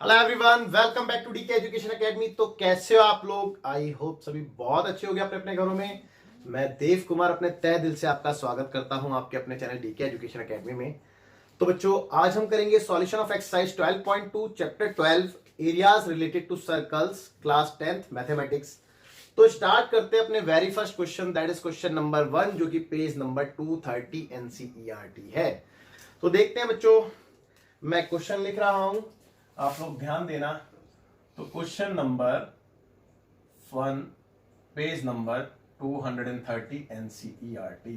Hello everyone, welcome back to DK Education Academy. तो कैसे हो आप लोग? आई होप सभी बहुत अच्छे हो गए अपने अपने घरों में। मैं देव कुमार अपने तहे दिल से आपका स्वागत करता हूं आपके अपने चैनल डीके एजुकेशन एकेडमी में। तो बच्चों, आज हम करेंगे solution of exercise 12.2 chapter 12 areas related to circles, class 10th mathematics. तो स्टार्ट करते हैं अपने very first question, that is question number 1, जो कि पेज नंबर 230 एनसीईआरटी है। तो देखते हैं बच्चों, मैं क्वेश्चन लिख रहा हूं, आप लोग ध्यान देना। तो question number 1, page number 230 NCERT.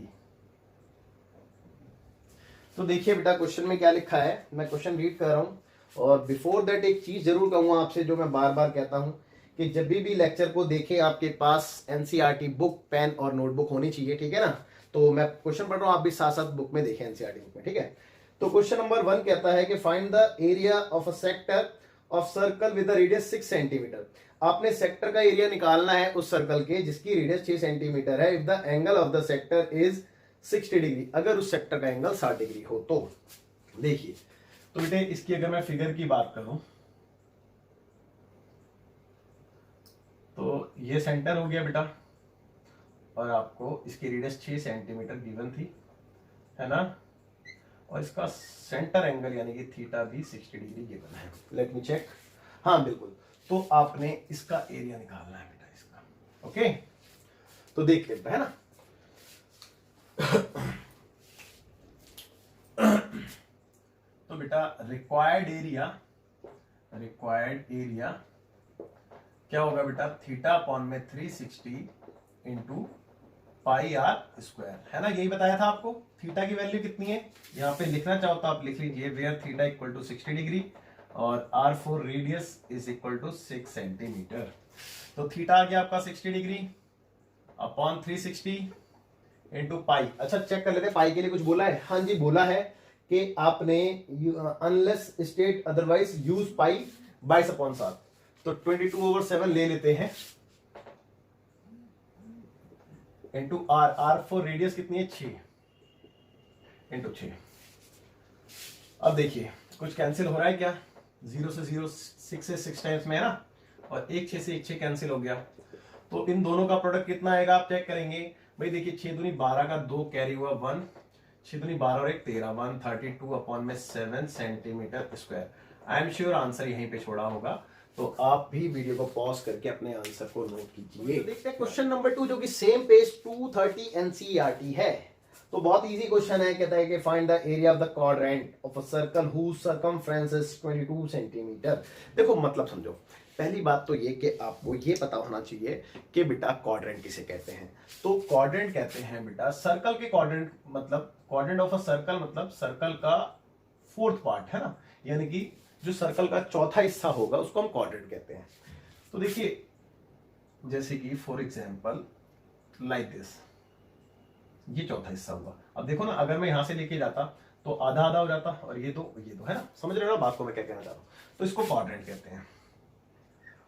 तो देखिए बेटा, क्वेश्चन में क्या लिखा है, मैं क्वेश्चन रीड कर रहा हूं। और बिफोर दैट एक चीज जरूर कहूंगा आपसे, जो मैं बार बार कहता हूं कि जब भी लेक्चर को देखें आपके पास एनसीईआरटी बुक, पेन और नोटबुक होनी चाहिए, ठीक है ना। तो मैं क्वेश्चन पढ़ रहा हूं, आप भी साथ साथ बुक में देखें, एनसीईआरटी बुक में, ठीक है। तो क्वेश्चन नंबर 1 कहता है कि find the area of a sector of circle with the radius 6 centimetre. आपने सेक्टर का एरिया निकालना है उस सर्कल के जिसकी रेडियस 6 सेंटीमीटर है। If the angle of the sector is 60 degree, अगर उस सेक्टर का एंगल 60 डिग्री हो तो। देखिए, तो बेटे इसकी अगर मैं फिगर की बात करूं तो ये सेंटर हो गया बेटा, और आपको इसकी रेडियस 6 सेंटीमीटर गिवन थी, है ना। और इसका सेंटर एंगल यानी कि थीटा भी 60 डिग्री गिवन है। Let me check. हाँ बिल्कुल, तो आपने इसका एरिया निकालना है बेटा इसका। ओके, तो देख लेते हैं ना। तो बेटा रिक्वायर्ड एरिया क्या होगा बेटा, थीटा अपॉन में 360 इंटू पाई आर स्क्वायर, है ना। यही बताया था आपको। थीटा की वैल्यू कितनी है, यहाँ पे लिखना चाहो तो आप लिख लीजिए, where theta equal to 60 degree और R for radius is equal to 6 centimetre. तो थीटा आ गया आपका 60 डिग्री अपॉन 360 इंटू पाई। अच्छा चेक कर लेते हैं, पाई के लिए कुछ बोला है? हाँ जी, बोला है कि आपने अनलेस स्टेट अदरवाइज यूज पाई 22/7। तो 22/7 ले लेते हैं इंटू आर फोर रेडियस कितनी है, 6 इंटू 6। अब देखिए कुछ कैंसिल हो रहा है क्या, 0 से 0, 6 से 6 टाइम्स में है ना, और 1 6 से 1 6 कैंसिल हो गया। तो इन दोनों का प्रोडक्ट कितना आएगा आप चेक करेंगे। भाई देखिए, 6 दूनी 12 का 2 कैरी हुआ 1, 6 दूनी 12 और 1 13, 132 अपॉन में 7 centimetre square. I am sure answer यहीं पे छोड़ा होगा, तो आप भी वीडियो को पॉज करके अपने आंसर को नोट कीजिए। तो देखते हैं क्वेश्चन नंबर 2, जो कि सेम पेज 230 एनसीईआरटी है। तो बहुत इजी क्वेश्चन है, कहता है कि find the area of the quadrant of a circle whose circumference is 22 centimetre. देखो मतलब समझो, पहली बात तो ये कि आपको ये पता होना चाहिए कि बेटा क्वाड्रेंट किसे कहते हैं। तो क्वाड्रेंट कहते हैं बेटा सर्कल के क्वाड्रेंट, मतलब क्वाड्रेंट ऑफ अ सर्कल मतलब सर्कल का 4th पार्ट, है ना। यानी कि जो सर्कल का चौथा हिस्सा होगा उसको हम क्वाड्रेंट कहते हैं। तो देखिए जैसे कि फॉर एग्जांपल लाइक दिस, ये चौथा हिस्सा होगा। अब देखो ना, अगर मैं यहां से लेके जाता तो आधा आधा हो जाता, और ये दो, है ना। समझ रहे हो ना बात को मैं क्या कहना चाह रहा हूं। तो इसको क्वाड्रेंट कहते हैं।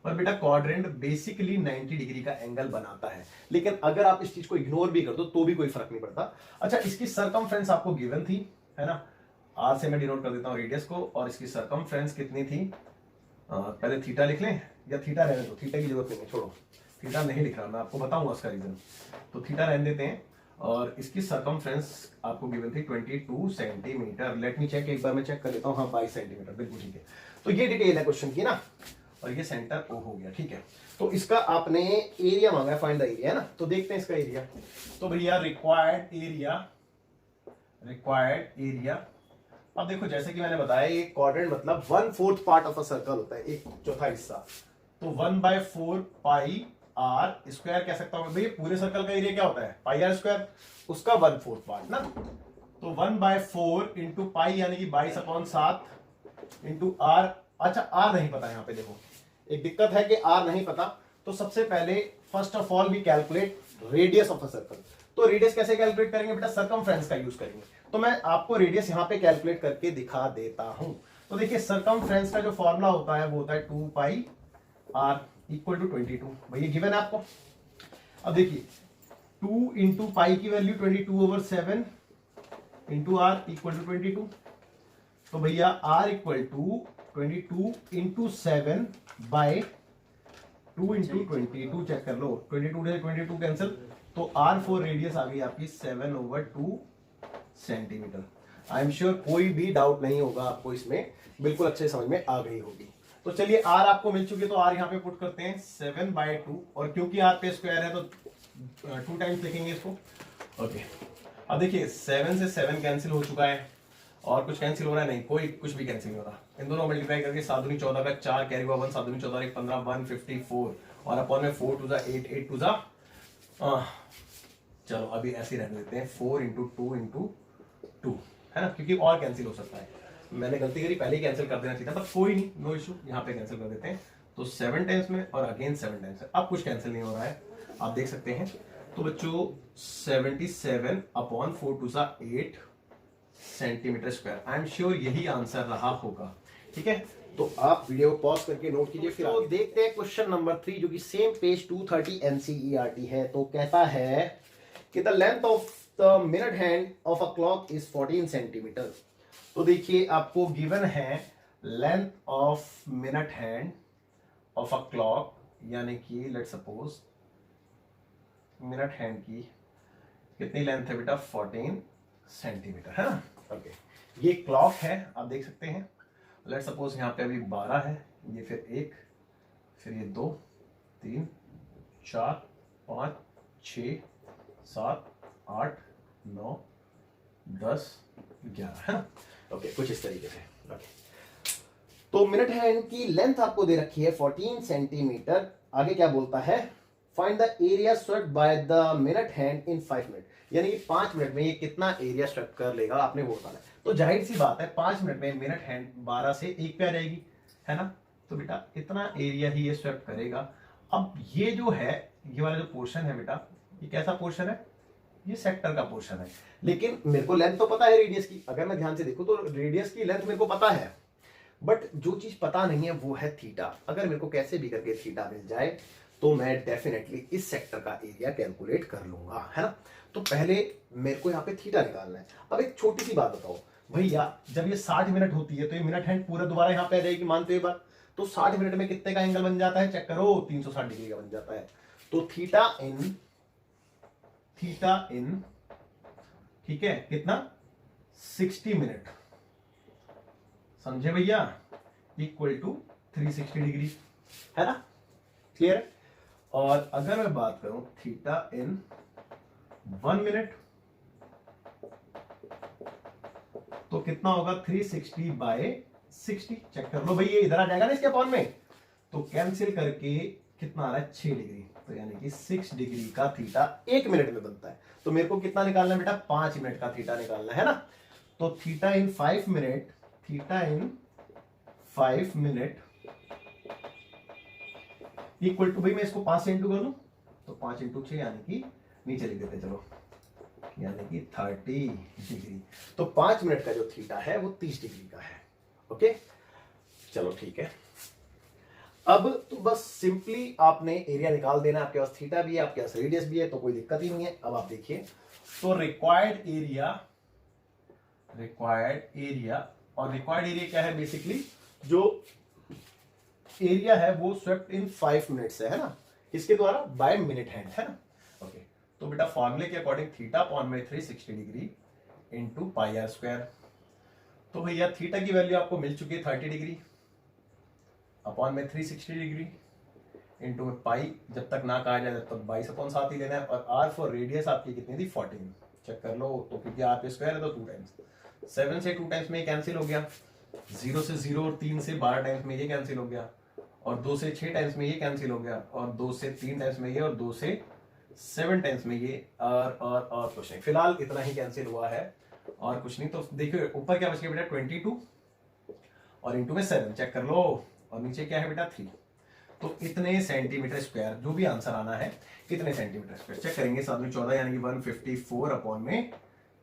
और बेटा क्वाड्रेंट बेसिकली 90 डिग्री का एंगल बनाता है, लेकिन अगर आप इस चीज को इग्नोर भी कर दो तो भी कोई फर्क नहीं पड़ता। अच्छा, इसकी सरकमफ्रेंस आपको गिवन थी, है ना। आर से मैं डिनोट कर देता हूं रेडियस को, और इसकी सरकमफ्रेंस कितनी थी, पहले थीटा लिख लें, या थीटा रहने दो, थीटा की जरूरत नहीं है, छोड़ो, थीटा नहीं लिख रहा, मैं आपको बताऊंगा उसका रीजन। तो थीटा रहने देते हैं, और इसकी सरकमफ्रेंस आपको गिवन थी 22 सेंटीमीटर। लेट मी चेक, एक बार मैं चेक कर लेता हूं। हाँ 22 सेंटीमीटर, बिल्कुल ठीक है। तो ये डिटेल है क्वेश्चन की ना, और ये सेंटर ओ हो गया, ठीक है। तो इसका आपने एरिया मांगा है, फाइंड द एरिया, है ना। तो देखते हैं इसका एरिया। तो भैया रिक्वायर्ड एरिया, अब देखो जैसे कि मैंने बताया, ये क्वाड्रेंट मतलब 1/4 पार्ट ऑफ अ सर्कल होता है, एक चौथा हिस्सा। तो 1/4 पाई आर स्क्वायर कह सकता हूं। भाई पूरे सर्कल का एरिया क्या होता है, पाई आर स्क्वायर, उसका 1/4 पार्ट ना। तो 1/4 इंटू पाई यानी कि 22/7 इंटू आर। अच्छा आर नहीं पता, यहां पे देखो एक दिक्कत है कि आर नहीं पता। तो सबसे पहले first of all we calculate radius of a circle. तो रेडियस कैसे कैलकुलेट करेंगे बेटा, सर्कमफ्रेंस का यूज करेंगे। तो मैं आपको रेडियस यहां पे कैलकुलेट करके दिखा देता हूं। तो देखिए सर्कमफ्रेंस का जो फॉर्मूला होता है वो होता है 2 पाई आर इक्वल टू 22। भैया गिवन है आपको। अब देखिए 2 इंटू पाई की value 22/7 into r equal to 22। तो भैया r equal to 22 into 7 by 2 into 22 check कर लो, 22 से 22 कैंसिल, तो R4 रेडियस आ गई आपकी 7/2 सेंटीमीटर। आई एम श्योर कोई भी डाउट नहीं होगा आपको इसमें, बिल्कुल अच्छे समझ में आ गई होगी। तो चलिए R आपको मिल चुकी है, तो R यहाँ पे पुट करते हैं 7/2, और क्योंकि R पे स्क्वायर है तो 2 टाइम्स लिखेंगे इसको। ओके, अब देखिए 7 से 7 कैंसिल हो चुका है, और कुछ कैंसिल हो रहा है नहीं, कोई कुछ भी कैंसिल नहीं हो रहा। इन दोनों मल्टीप्लाई करके 7 दूनी 14 का 4 कैरी हुआ 1, 7 दूनी 14 1 15 154, और अपॉन में 4 टू 8 8 टू चलो अभी ऐसे रहने देते हैं, 4 इंटू 2 इंटू 2 है ना, क्योंकि और कैंसिल हो सकता है। मैंने गलती करी, पहले ही कैंसिल कर देना चाहिए था, पर कोई नहीं, नो इशू, यहाँ पे कैंसिल कर देते हैं। तो 7 टाइम्स में और अगेन 7 टाइम्स में, अब कुछ कैंसिल नहीं हो रहा है, आप देख सकते हैं। तो बच्चों 77 upon 4 to 8 centimetre square, I am sure यही आंसर रहा होगा। ठीक है, तो आप वीडियो को पॉज करके नोट कीजिए, फिर तो देखते हैं क्वेश्चन नंबर 3, जो कि सेम पेज 230 NCERT है। तो कहता है कि the length of the minute hand of a clock is 14 centimetre. तो देखिए आपको गिवन है length of minute hand of a clock, यानी कि लेट सपोज मिनट हैंड की कितनी लेंथ है बेटा, 14 सेंटीमीटर है ना। ओके, ये क्लॉक है, आप देख सकते हैं। लेट सपोज यहाँ पे अभी 12 है, ये फिर 1, फिर ये 2 3 4 5 6 7 8 9 10 11 है ना। ओके, कुछ इस तरीके से। ओके, तो मिनट हैंड की लेंथ आपको दे रखी है 14 सेंटीमीटर। आगे क्या बोलता है, find the area swept by the minute hand in 5 minute, यानी कि 5 मिनट में ये कितना एरिया स्वेप्ट कर लेगा, आपने वो बताना है। तो जाहिर सी बात है 5 मिनट में मिनट हैंड 12 से 1 पे आ जाएगी, है ना। तो बेटा इतना एरिया ही ये स्वेप्ट करेगा। अब ये जो है, ये वाला जो पोर्शन है बेटा, ये कैसा पोर्शन है, ये सेक्टर का पोर्शन है। लेकिन मेरे को लेंथ तो पता है रेडियस की, अगर मैं ध्यान से देखूं तो रेडियस की लेंथ मेरे को पता है, बट जो चीज पता नहीं है वो है थीटा। अगर मेरे को कैसे भी करके थीटा मिल जाए तो मैं डेफिनेटली इस सेक्टर का एरिया कैलकुलेट कर लूंगा, है ना। तो पहले मेरे को यहाँ पे थीटा निकालना है। अब एक छोटी सी बात बताओ भैया, जब ये 60 मिनट होती है तो ये मिनट हैंड पूरा दोबारा यहाँ पे आ जाएगी, मानते हो एक बार। तो 60 मिनट में कितने का एंगल बन जाता है, चेक करो, 360 डिग्री का बन जाता है। तो थीटा इन ठीक है कितना, 60 मिनट, समझे भैया, इक्वल टू 360 डिग्री, है ना, क्लियर है। और अगर मैं बात करूं थीटा इन 1 मिनट, तो कितना होगा, 360 बाय 60, चेक कर लो भाई, ये इधर आ जाएगा ना इसके अपॉन में, तो कैंसिल करके कितना आ रहा है, 6 डिग्री, तो यानी कि 6 डिग्री का थीटा 1 मिनट में बनता है। तो मेरे को कितना निकालना है बेटा, 5 मिनट का थीटा निकालना है ना। तो theta in 5 minute, theta in 5 minute equal to, भाई मैं इसको 5 से इंटू कर लूं, तो 5 इंटू 6 यानी कि नीचे लिख देते चलो, यानी कि 30 डिग्री। तो 5 मिनट का जो थीटा है वो 30 डिग्री का है। ओके, चलो ठीक है। अब तो बस सिंपली आपने एरिया निकाल देना, आपके पास थीटा भी है, आपके पास रेडियस भी है, तो कोई दिक्कत ही नहीं है। अब आप देखिए, तो रिक्वायर्ड एरिया, और रिक्वायर्ड एरिया क्या है, बेसिकली जो एरिया है वो स्वेप्ट इन 5 मिनट्स है ना, इसके द्वारा बाय मिनट हैंड, है ना। ओके, तो बेटा फॉर्मूले के अकॉर्डिंग थीटा अपॉन में 360 degree into pi are square. तो भैया थीटा की वैल्यू आपको मिल चुकी है 30 डिग्री अपॉन में 360 डिग्री इंटू में पाई, जब तक ना कहा जाए तब तक 22/7 ही लेना है। और आर फॉर रेडियस आपकी कितनी थी, 14, चेक कर लो। तो क्योंकि आर पे स्क्वायर है तो 2 टाइम्स, 7 से 2 टाइम्स में ये कैंसिल हो गया, 0 से 0 और 3 से 12 टाइम्स में ये कैंसिल हो गया, और 2 से 6 टाइम्स में ये कैंसिल हो गया, और 2 से 3 टाइम्स में ये, और 2 से 7 टाइम्स में ये, और कुछ नहीं, फिलहाल इतना ही कैंसिल हुआ है और कुछ नहीं। तो देखिए ऊपर क्या बच गया बेटा, 22 और इंटू में 7, चेक कर लो, और नीचे क्या है बेटा 3। तो इतने सेंटीमीटर स्क्वायर, जो भी आंसर आना है कितने सेंटीमीटर स्क्वायर, चेक करेंगे, 7 में 14 यानी कि 154 अपॉन में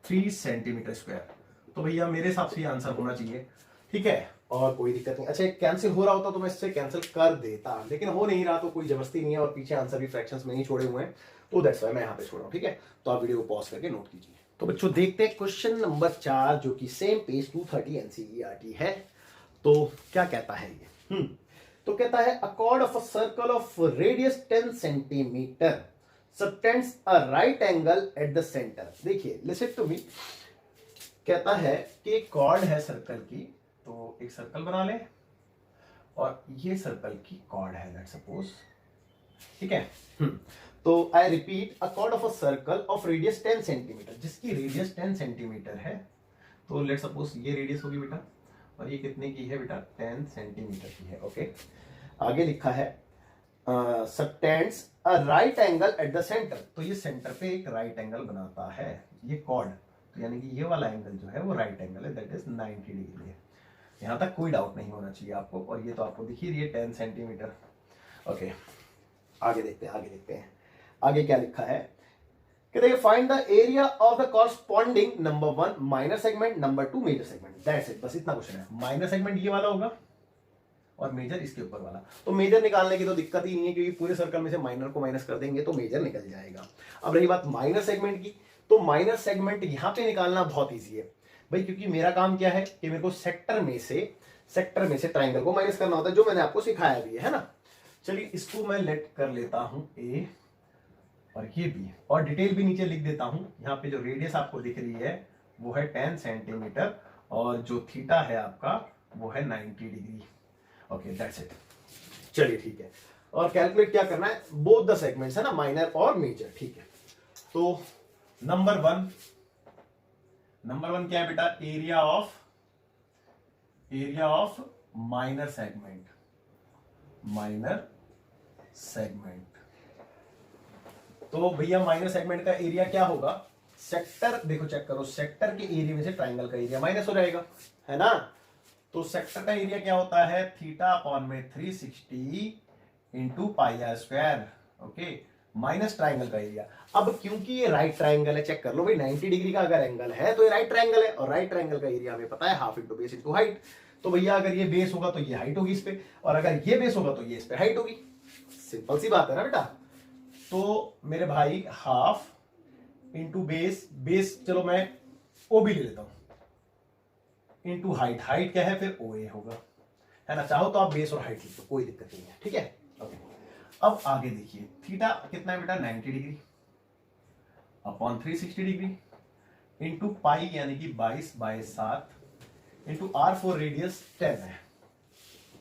3 सेंटीमीटर स्क्वायर। तो भैया मेरे हिसाब से ये आंसर होना चाहिए, ठीक है, और कोई दिक्कत नहीं। अच्छा कैंसिल हो रहा होता तो मैं इससे कैंसिल कर देता, लेकिन हो नहीं रहा तो कोई जबरदस्ती नहीं है, और पीछे आंसर भी फ्रैक्शंस में ही छोड़े हुए हैं, तो दैट्स व्हाई मैं यहाँ पे छोड़ रहा हूँ, ठीक है। तो आप वीडियो को पॉज करके नोट कीजिए। तो बच्चों देखते हैं क्वेश्चन नंबर 4, जो कि सेम पेज 230 NCERT है। तो क्या कहता है ये? तो कहता है अ chord of a circle of radius 10 centimetre subtends a right angle at the center. देखिए listen to me, कहता है कि एक कॉर्ड है सर्कल की, तो एक सर्कल बना ले और ये सर्कल की कॉर्ड है लेट्स सपोज, ठीक है। तो I repeat a chord of a circle of radius 10 centimetre, जिसकी रेडियस 10 सेंटीमीटर है। तो लेट्स सपोज ये रेडियस होगी बेटा, और ये कितने की है बेटा? 10 सेंटीमीटर की है। ओके, आगे लिखा है subtends a right angle eight the centre, तो ये सेंटर पे एक राइट एंगल बनाता है ये कॉर्ड, तो यानी कि ये वाला एंगल जो है वो राइट एंगल है, दैट इज 90 डिग्री है। यहां तक कोई डाउट नहीं होना चाहिए आपको, और ये तो आपको दिख ही रही है 10 सेंटीमीटर। ओके, आगे देखते हैं आगे क्या लिखा है। कहते हैं find the area of the corresponding number 1 minor segment, number 2 major segment, that's it, बस इतना क्वेश्चन है। माइनर सेगमेंट ये वाला होगा और मेजर इसके ऊपर वाला। तो मेजर निकालने की तो दिक्कत ही नहीं है, क्योंकि पूरे सर्कल में से माइनर को माइनस कर देंगे तो मेजर निकल जाएगा। अब रही बात माइनर सेगमेंट की, तो माइनर सेगमेंट यहां पे निकालना बहुत ईजी है भाई, क्योंकि मेरा काम क्या है कि मेरे को सेक्टर में से ट्राइंगल को माइनस करना होता है, जो मैंने आपको सिखाया भी है ना। चलिए इसको मैं लेट कर लेता हूं ए और ये बी, और डिटेल भी नीचे लिख देता हूं। यहाँ पे जो रेडियस आपको दिख रही है वो है 10 सेंटीमीटर, और जो थीटा है आपका वो है 90 डिग्री। Okay that's it. चलिए ठीक है, और कैलकुलेट क्या करना है, बोथ द सेगमेंट्स है ना, माइनर और मेजर, ठीक है। तो नंबर वन क्या है बेटा? Area of minor segment. तो भैया माइनर सेगमेंट का एरिया क्या होगा? सेक्टर, देखो चेक करो, सेक्टर के एरिया में से ट्राइंगल का एरिया माइनस हो जाएगा, है ना। तो सेक्टर का एरिया क्या होता है? थीटा अपॉन में 360 into pi are square, okay, minus triangle का एरिया। अब क्योंकि ये राइट ट्राइंगल है, चेक कर लो भाई, 90 डिग्री का अगर एंगल है तो ये राइट ट्राइंगल है, और राइट ट्राइंगल का एरिया हमें पता है half into base into height. तो भैया अगर ये बेस होगा तो ये हाइट होगी इस पे, और अगर ये बेस होगा तो ये इस पे हाइट होगी। सिंपल सी बात है ना बेटा। तो मेरे भाई हाफ इंटू बेस चलो मैं ओ भी ले लेता हूं, इंटू हाइट क्या है फिर ओ ए होगा, है ना। चाहो तो आप बेस और हाइट लिख दो, कोई दिक्कत नहीं है, ठीक है। ओके, अब आगे देखिए, थीटा कितना है बेटा? 90 डिग्री अपॉन 360 डिग्री इंटू पाई यानी कि 22/7 इंटू R4 रेडियस 10 है,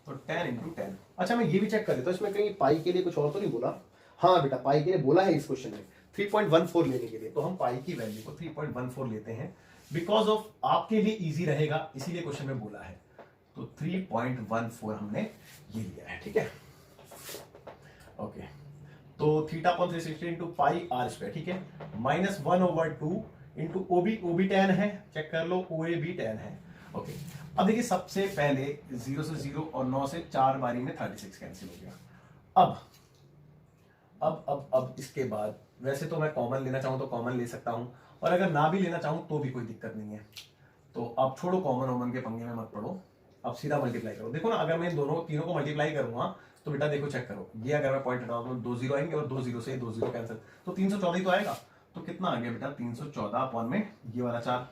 तो 10 इंटू 10। अच्छा मैं ये भी चेक कर लेता हूं, इसमें कहीं पाई के लिए कुछ और तो नहीं बोला? हाँ बेटा, पाई के लिए बोला है इस क्वेश्चन में 3.14 लेने के लिए, तो हम पाई की वैल्यू को 3.14 लेते हैं, बिकॉज ऑफ आपके लिए इजी रहेगा, इसीलिए क्वेश्चन में बोला है। तो 3.14 हमने ये लिया है, ठीक है। ओके, तो theta upon 360 into pi are square, ठीक है, माइनस 1/2 इंटू ओबी 10 है, चेक कर लो, ओ ए भी 10 है। ओके, अब देखिए सबसे पहले 0 से 0 और 9 से 4 बारी में 36 कैंसिल हो गया। अब इसके बाद वैसे तो मैं कॉमन लेना चाहूं तो कॉमन ले सकता हूं, और अगर ना भी लेना चाहूं तो भी कोई दिक्कत नहीं है। तो अब छोड़ो कॉमन के पंगे में मत पड़ो, अब सीधा मल्टीप्लाई करो। देखो ना, अगर मैं तीनों को मल्टीप्लाई करूंगा तो बेटा देखो चेक करो, ये अगर मैं पॉइंट हटाऊं तो 2 0 आएंगे, और 2 0 से 2 0 कैंसिल, तो 314 ही तो आएगा। तो कितना आ गया बेटा? 314 अपॉन में ये वाला 4,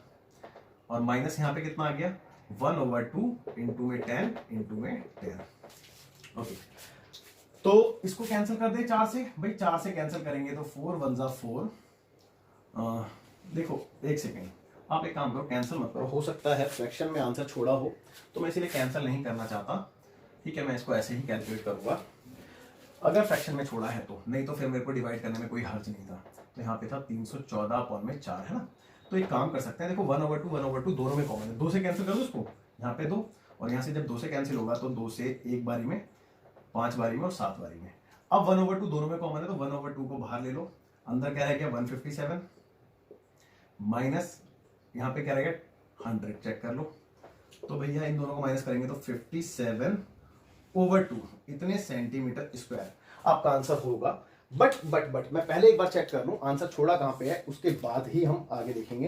और माइनस यहाँ पे कितना आ गया? 1/2 इंटू में 10 इंटू में 10। ओके, तो इसको कैंसिल कर दे 4 से, भाई 4 से कैंसिल करेंगे तो 4 1 जा 4। देखो एक सेकेंड, आप एक काम करो, कैंसिल मत करो, हो सकता है फ्रैक्शन में आंसर छोड़ा हो, तो मैं इसीलिए कैंसिल नहीं करना चाहता, ठीक है। मैं इसको ऐसे ही कैलकुलेट करूंगा अगर फ्रैक्शन में छोड़ा है तो, नहीं तो फिर मेरे को डिवाइड करने में कोई हर्ज नहीं था। तो यहाँ पे था 314 अपॉन में 4, है ना। तो एक काम कर सकते हैं, देखो 1/2 दोनों में कॉमन है, 2 से कैंसिल कर दो उसको, यहाँ पे 2, और यहाँ से जब 2 से कैंसिल होगा तो 2 से 1 बारी में, 5 बारी में और 7 बारी में। अब 1/2 दोनों में कॉमन है, तो 1/2 को बाहर ले लो, अंदर क्या रह गया? 157 माइनस यहाँ पे क्या रहेगा? 100, चेक कर लो। तो भैया इन दोनों को माइनस करेंगे तो 57/2 इतने सेंटीमीटर स्क्वायर आपका आंसर होगा। बट मैं पहले एक बार चेक कर लूं आंसर छोड़ा कहां पे है, उसके बाद ही हम आगे देखेंगे।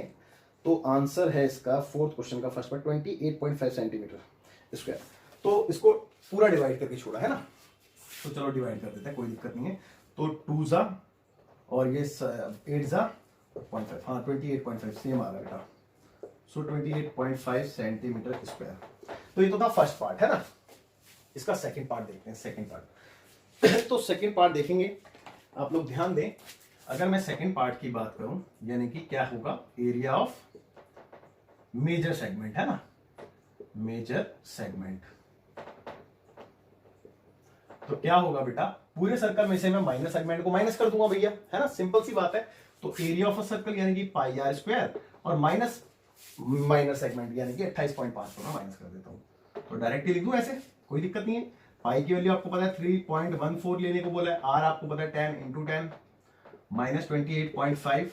तो आंसर है इसका फोर्थ क्वेश्चन का फर्स्ट पार्ट 28.5 सेंटीमीटर स्क्वायर। तो इसको पूरा डिवाइड करके छोड़ा है ना, तो चलो डिवाइड कर देते हैं, कोई दिक्कत नहीं है। तो 2 जा और ये 8 जा 0.5, हाँ 28.5 सेम आ गया बेटा। सो 28.5 सेंटीमीटर स्क्वायर। तो ये तो था फर्स्ट पार्ट है ना, इसका सेकंड पार्ट देखते हैं। सेकंड पार्ट तो सेकंड पार्ट देखेंगे, आप लोग ध्यान दें। अगर मैं सेकंड पार्ट की बात करूं, यानी कि क्या होगा, एरिया ऑफ मेजर सेगमेंट है ना, मेजर सेगमेंट। तो क्या होगा बेटा, पूरे सर्कल में से मैं माइनर सेगमेंट को माइनस कर दूंगा भैया, है ना, सिंपल सी बात है। तो एरिया ऑफ अ सर्कल यानी कि पाई आर स्क्वायर और माइनस माइनर सेगमेंट यानी कि 28.5 को मैं माइनस कर देता हूं। तो डायरेक्टली लिख दूं ऐसे, कोई दिक्कत नहीं है। पाई की वैल्यू आपको पता है 3.14 लेने को बोला है, आर आपको पता है 10 इंटू 10 माइनस 28.5,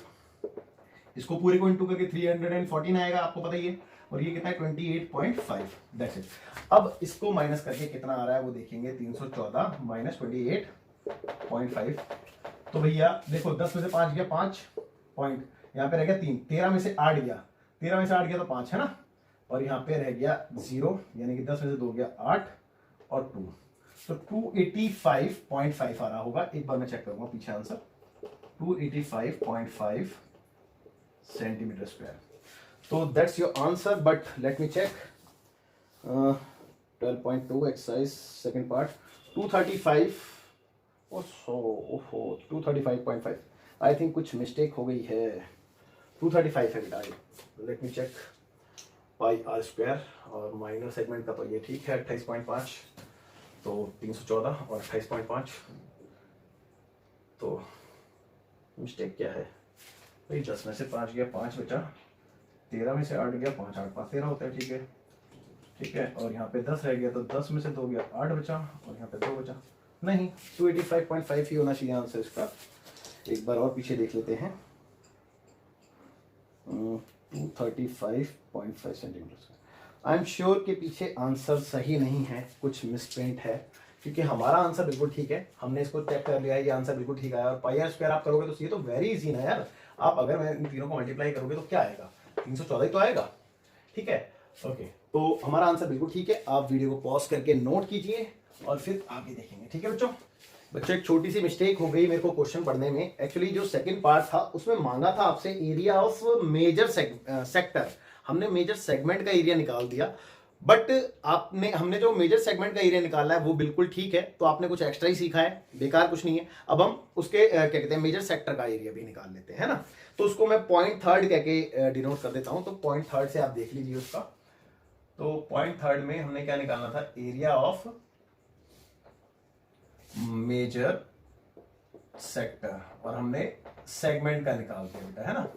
इसको पूरे को इंटू करके 314 आएगा, आपको पता ही है। और ये कितना है 28.5, दैट्स इट। अब इसको माइनस करके कितना आ रहा है वो देखेंगे, 314 माइनस 28.5। तो भैया देखो 10 में से 5 गया 5 पॉइंट, यहाँ पे रह गया 3, 13 में से 8 गया, 13 में से 8 गया तो 5 है ना, और यहाँ पे रह गया 0, यानी कि 10 में से 2 गया 8 और 2, तो 285.5 आ रहा होगा। एक बार मैं चेक करूंगा पीछे आंसर, 285.5 सेंटीमीटर स्क्वायर। तो that's your answer, but let me check. 12.2 exercise second part 235, ओहो 235.5, आई थिंक कुछ मिस्टेक हो गई है। 235 है बेटा, let me check. Pi are square और माइनर सेगमेंट का तो ये ठीक है 28.5, तो 314 और 28.5, तो मिस्टेक क्या है भाई, 10 में से 5 गया 5 बचा, 13 में से 8 गया 5, 8 5 13 होता है, ठीक है ठीक है। और यहाँ पे 10 रह गया तो 10 में से 2 गया 8 बचा, और यहाँ पे 2 बचा, नहीं 285.5 ही होना चाहिए आंसर इसका। एक बार और पीछे देख लेते हैं, 235.5 सेंटीमीटर। आई एम श्योर के पीछे आंसर सही नहीं है, कुछ मिसप्रिंट है, क्योंकि हमारा आंसर बिल्कुल ठीक है, हमने इसको चेक कर लिया है, ये आंसर बिल्कुल ठीक आया। और पाई आर स्क्वायर आप करोगे तो ये तो वेरी इजी ना यार, आप अगर मैं इन तीनों को मल्टीप्लाई करोगे तो क्या आएगा, 314 ही तो आएगा, ठीक है ओके। तो हमारा आंसर बिल्कुल ठीक है। आप वीडियो को पॉज करके नोट कीजिए और फिर आगे देखेंगे, ठीक है बच्चों। एक छोटी सी मिस्टेक हो गई मेरे को क्वेश्चन पढ़ने में। एक्चुअली जो सेकंड पार्ट था उसमें मांगा था आपसे एरिया ऑफ मेजर सेक्टर, हमने मेजर सेगमेंट का एरिया निकाल दिया, बट हमने जो मेजर सेगमेंट का एरिया निकाला है वो बिल्कुल ठीक है, तो आपने कुछ एक्स्ट्रा ही सीखा है, बेकार कुछ नहीं है। अब हम उसके क्या कहते हैं, मेजर सेक्टर का एरिया भी निकाल लेते हैं, है ना। तो उसको मैं पॉइंट थर्ड कह के डिनोट कर देता हूं, तो पॉइंट थर्ड से आप देख लीजिए उसका। तो पॉइंट थर्ड में हमने क्या निकालना था, एरिया ऑफ मेजर सेक्टर, और हमने सेगमेंट का निकाल दिया बेटा, है ना।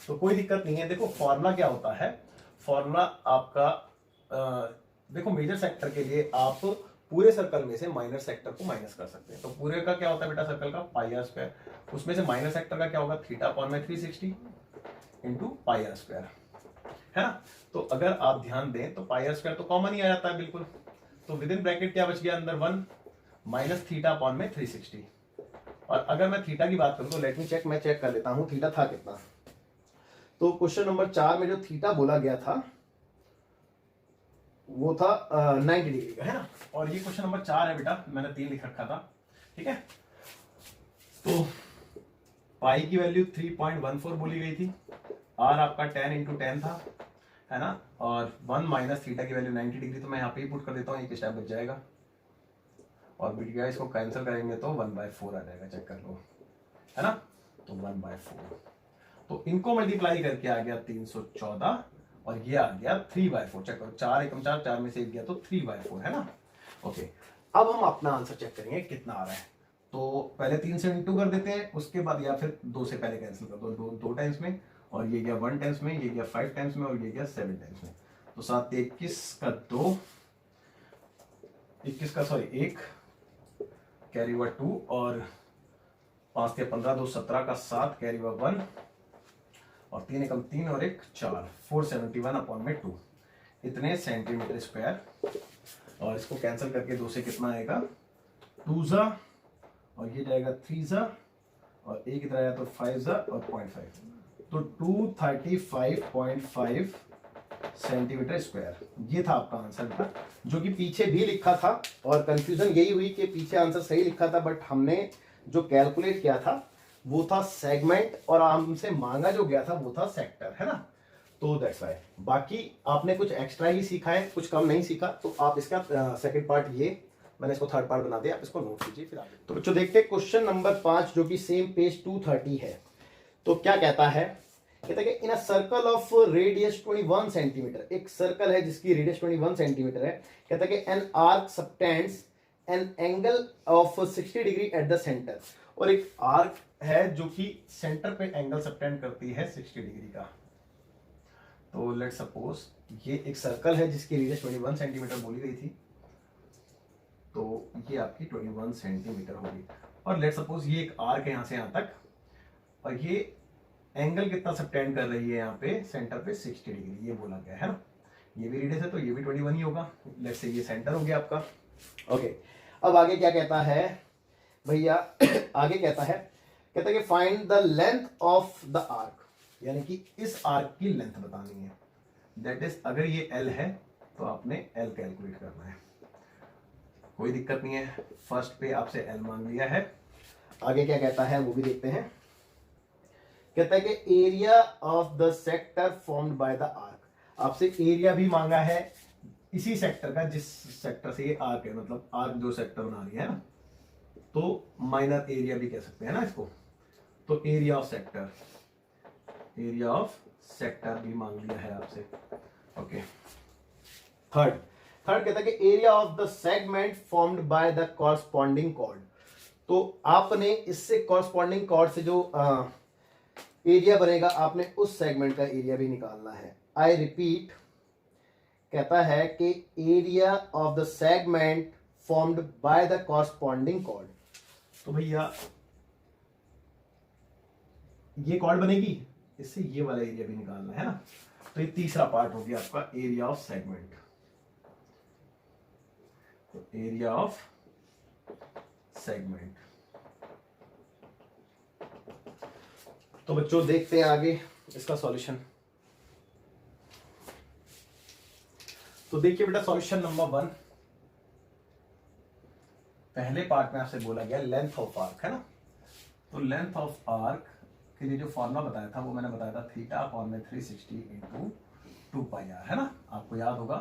तो कोई दिक्कत नहीं है। देखो फॉर्मूला क्या होता है, फॉर्मूला आपका देखो मेजर सेक्टर के लिए आप पूरे सर्कल में से माइनर सेक्टर को माइनस कर सकते हैं। तो पूरे का क्या होता है बेटा, सर्कल का पाई आर स्क्वायर, उसमें से माइनर सेक्टर का क्या होगा, थीटा अपॉन में 360 इंटू पाई आर स्क्वायर, है ना। तो अगर आप ध्यान दें तो पाई आर स्क्वायर तो कॉमन ही आ जाता है बिल्कुल, तो विद इन ब्रैकेट क्या बच गया अंदर 1 माइनस थीटा अपॉन में 360। और अगर मैं थीटा की बात करूं तो लेट मी चेक, मैं चेक कर लेता हूं थीटा था कितना। तो क्वेश्चन नंबर 4 में जो थीटा बोला गया था वो था 90 डिग्री का, है ना। और ये क्वेश्चन नंबर 4 है बेटा, मैंने 3 लिख रखा था, ठीक है। तो पाई की वैल्यू 3.14 बोली गई थी, आर आपका 10 इंटू 10 था, है ना, और 1 माइनस थीटा की वैल्यू 90 डिग्री, तो मैं यहाँ पे ही पुट कर देता हूँ, एक स्टेप बच जाएगा। और बिटिया इसको कैंसिल करेंगे तो 1/4 आ जाएगा, चेक कर लो, है ना। तो 1/4, तो इनको मल्टीप्लाई करके आ गया 314, और ये आ गया 3/4, चेक करो, 4 एकम 4, 4 में से 1 गया तो 3/4, है ना। ओके, अब हम अपना आंसर चेक करेंगे कितना आ रहा है। तो पहले 3 से इंटू कर देते हैं, उसके बाद या फिर 2 से पहले कैंसिल कर दो, 2 टाइम्स में, और ये गया 1 टाइम्स में, ये गया 5 टाइम्स में, और ये गया 7 टाइम्स में। तो 7 21 का 2, 21 का सॉरी 1 कैरी हुआ 2, और 5 के 15, 2 17 का 7 कैरी हुआ 1, और 3 एकम 3 और 1 4, 471 अपॉन में 2, इतने सेंटीमीटर स्क्वायर। और इसको कैंसिल करके 2 से कितना आएगा, 2 जा, और ये जाएगा 3 जा, और एक इधर आया तो 5 जा, और 0.5, तो 235.5 सेंटीमीटर स्क्वायर। ये था आपका आंसर था, जो कि पीछे भी लिखा था, और कंफ्यूजन यही हुई कि पीछे आंसर सही लिखा था, बट हमने जो कैलकुलेट किया था वो था सेगमेंट, और हमसे मांगा जो गया था वो था सेक्टर, है ना। तो दैट्स वाई। बाकी आपने कुछ एक्स्ट्रा ही सीखा है, कुछ कम नहीं सीखा, तो आप इसका सेकंड पार्ट, ये मैंने इसको थर्ड पार्ट बना दिया, आप इसको नोट कीजिए। फिर तो बच्चों देखते हैं क्वेश्चन नंबर 5 जो कि सेम पेज 230 है। तो क्या कहता है, कहता है कि in a circle of radius 21 centimetre, एक सर्कल है जिसकी रेडियस 21 सेंटीमीटर है। कहता है कि an arc subtends an angle of 60 degree at the centre, और एक आर्क है जो कि सेंटर पे एंगल सबटेंड करती है 60 डिग्री का। तो लेट सपोज ये एक सर्कल है जिसकी रेडियस 21 सेंटीमीटर बोली गई थी, तो ये आपकी 21 सेंटीमीटर होगी। और लेट सपोज ये एक आर्क है यहां से यहां तक, और ये एंगल कितना सबटेंड कर रही है यहाँ पे सेंटर पे 60 डिग्री, ये बोला गया है ना। ये भी रेडियस है तो ये भी 21 ही होगा। लेट्स से ये सेंटर हो गया आपका। ओके, अब आगे क्या कहता है भैया, आगे कहता है कि find the length of the arc, यानी कि इस आर्क की लेंथ बतानी है। दैट इज, अगर ये L है तो आपने L कैलकुलेट करना है, कोई दिक्कत नहीं है। फर्स्ट पे आपसे L मांग लिया है, आगे क्या कहता है वो भी देखते हैं। कहता है कि area of the sector formed by the arc, आपसे एरिया भी मांगा है इसी सेक्टर का जिस सेक्टर से ये आर्क है, मतलब आर्क जो सेक्टर बना रही है ना, तो माइनर एरिया भी कह सकते हैं ना इसको। तो area of sector, area of sector भी मांग लिया है आपसे। ओके, थर्ड कहता है कि area of the segment formed by the corresponding chord, तो आपने इससे कॉरस्पॉन्डिंग कॉर्ड से जो एरिया बनेगा, आपने उस सेगमेंट का एरिया भी निकालना है। आई रिपीट, कहता है कि area of the segment formed by the corresponding chord, तो भैया ये कॉर्ड बनेगी, इससे ये वाला एरिया भी निकालना है ना। तो ये तीसरा पार्ट हो गया आपका एरिया ऑफ सेगमेंट। तो एरिया ऑफ सेगमेंट, तो बच्चों देखते हैं आगे इसका सॉल्यूशन। तो देखिए बेटा, सॉल्यूशन नंबर 1, पहले पार्ट में आपसे बोला गया लेंथ ऑफ आर्क है ना। तो लेंथ ऑफ आर्क के लिए जो फॉर्मूला बताया था वो मैंने बताया था थीटा अपॉन में 360 इंटू 2 पाई आर, है ना, आपको याद होगा।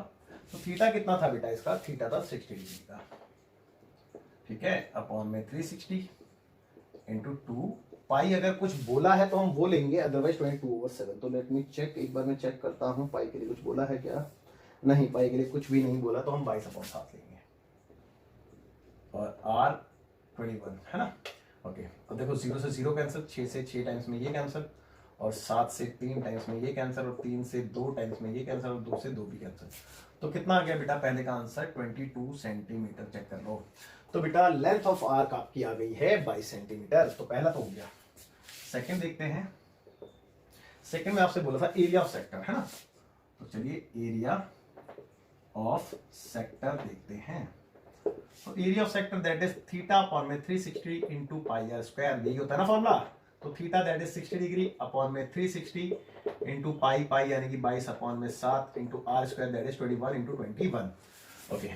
तो थीटा कितना था बेटा इसका, थीटा था 60 डिग्री का, ठीक है, अपॉन में 360 इंटू 2 पाई। अगर कुछ बोला है तो हम वो लेंगे, अदरवाइज 22/7। तो लेट मी चेक, एक बार मैं चेक करता हूँ पाई के लिए कुछ बोला है क्या। नहीं, पाई के लिए कुछ भी नहीं बोला, तो हम 22/7 लेंगे। और R 21 है ना। ओके, अब देखो 0 से 0 कैंसिल, 6 से 6 टाइम्स में ये कैंसिल, और 7 से 3 टाइम्स में ये कैंसिल, और 3 से 2 टाइम्स में ये कैंसिल, और 2 से 2 भी कैंसिल। तो कितना आ गया बेटा, पहले का आंसर 22 सेंटीमीटर। चेक कर लो। तो बेटा लेंथ ऑफ आर्क आपकी आ गई है 22 सेंटीमीटर। तो पहला तो हो गया। सेकंड देखते हैं। सेकंड में आपसे बोला था एरिया ऑफ सेक्टर, है ना। तो चलिए एरिया ऑफ सेक्टर देखते हैं। तो area of sector that is theta upon में 360 इंटू पाई आर स्क्वायर, यही होता है ना फॉर्मूला। तो theta that is 60 degree upon में 360 इंटू पाई, पाई यानी कि 22 अपॉन में 7 into are square that is 21 into 21। Okay,